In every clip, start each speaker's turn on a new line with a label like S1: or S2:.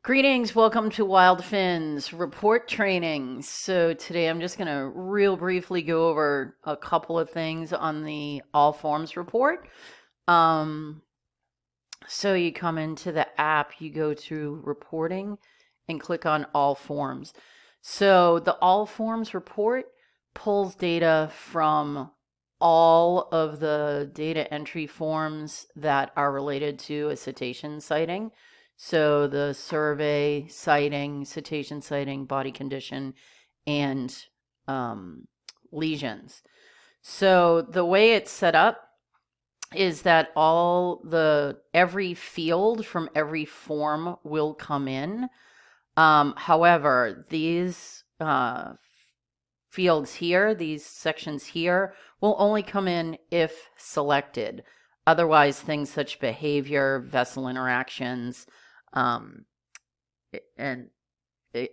S1: Greetings, welcome to WildFins report training. So today I'm just going to real briefly go over a couple of things on the all forms report. So you come into the app, you go to reporting and click on all forms. So the all forms report pulls data from all of the data entry forms that are related to a cetacean sighting. So the survey, sighting, cetacean sighting, body condition, and lesions. So the way it's set up is that every field from every form will come in. However, these fields here, these sections here, will only come in if selected. Otherwise, things such behavior, vessel interactions, and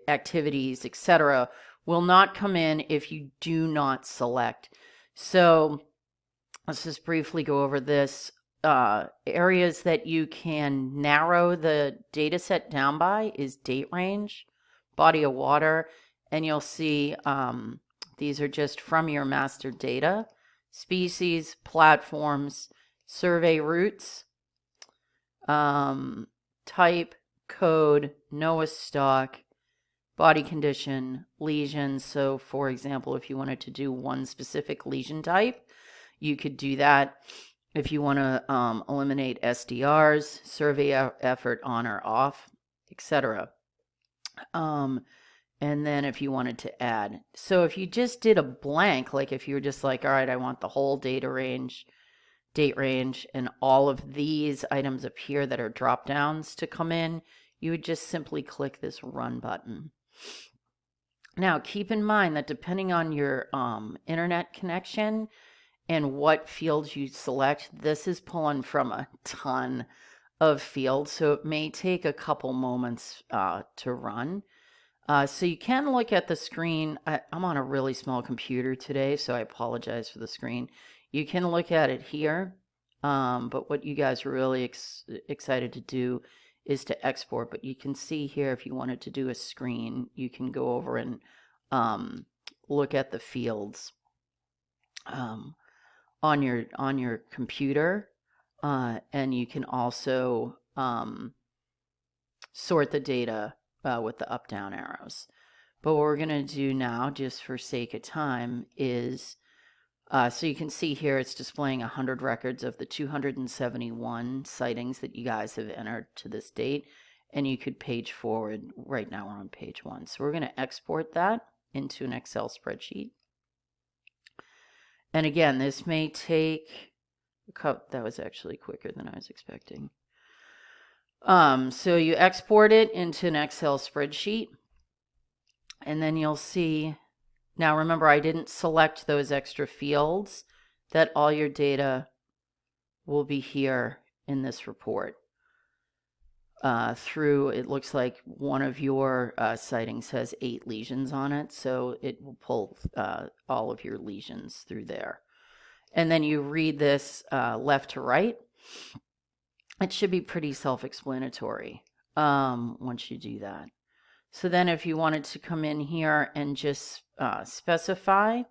S1: activities, etc., will not come in if you do not select. So let's just briefly go over this. Areas that you can narrow the data set down by is date range, body of water, and you'll see these are just from your master data, species, platforms, survey routes, type, code, NOAA stock, body condition, lesions. So for example, if you wanted to do one specific lesion type, you could do that. If you want to eliminate SDRs, survey effort on or off, etc. And then if you wanted to add. So if you just did a blank, like if you were just like, all right, I want the whole data range, date range, and all of these items up here that are drop downs to come in, you would just simply click this run button. Now, keep in mind that depending on your internet connection and what fields you select, this is pulling from a ton of fields, so it may take a couple moments to run. So you can look at the screen. I'm on a really small computer today, so I apologize for the screen. You can look at it here, but what you guys are really excited to do is to export. But you can see here, if you wanted to do a screen, you can go over and look at the fields on your computer, and you can also sort the data with the up-down arrows. But what we're going to do now, just for sake of time, is so you can see here it's displaying 100 records of the 271 sightings that you guys have entered to this date, and you could page forward. Right now we're on page 1. So we're going to export that into an Excel spreadsheet. And again, this may take that was actually quicker than I was expecting. So you export it into an Excel spreadsheet, and then you'll see, now remember I didn't select those extra fields, that all your data will be here in this report. It looks like one of your sightings has 8 lesions on it, so it will pull all of your lesions through there. And then you read this left to right. It should be pretty self-explanatory once you do that. So then if you wanted to come in here and just specify,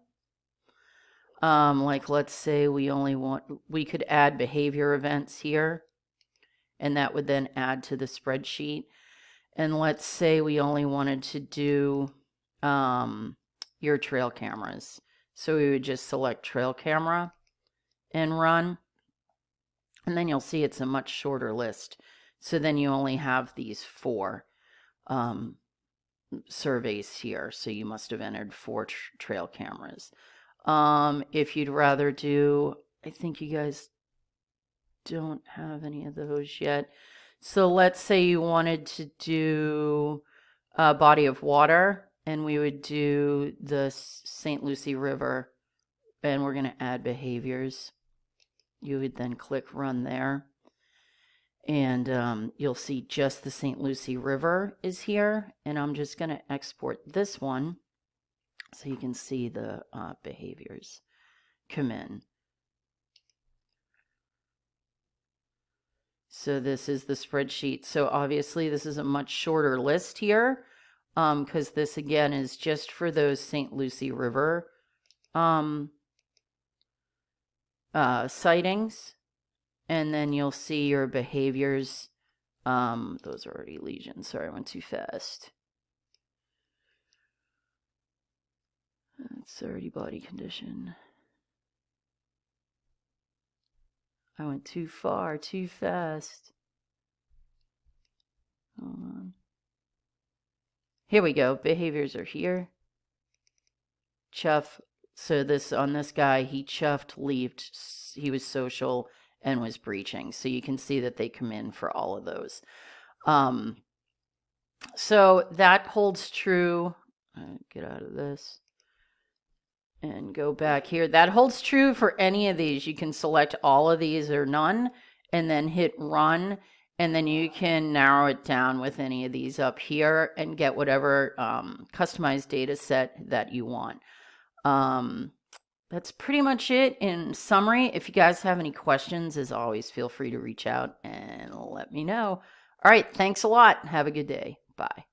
S1: like let's say we could add behavior events here, and that would then add to the spreadsheet. And let's say we only wanted to do your trail cameras. So we would just select trail camera and run. And then you'll see it's a much shorter list. So then you only have these 4 surveys here. So you must have entered 4 trail cameras. If you'd rather do, I think you guys don't have any of those yet. So let's say you wanted to do a body of water, and we would do the St. Lucie River, and we're going to add behaviors. You would then click run there, and you'll see just the St. Lucie River is here, and I'm just going to export this one so you can see the behaviors come in. So this is the spreadsheet. So obviously this is a much shorter list here, because this again is just for those St. Lucie River sightings. And then you'll see your behaviors. Those are already lesions. Sorry, I went too fast. That's already body condition. I went too far, too fast. Hold on. Here we go. Behaviors are here. Chuff. So this on this guy, he chuffed, leaped. He was social and was breaching. So you can see that they come in for all of those. So that holds true. Get out of this and go back here. That holds true for any of these. You can select all of these or none and then hit run. And then you can narrow it down with any of these up here and get whatever customized data set that you want. That's pretty much it in summary. If you guys have any questions, as always, feel free to reach out and let me know. All right, thanks a lot. Have a good day. Bye.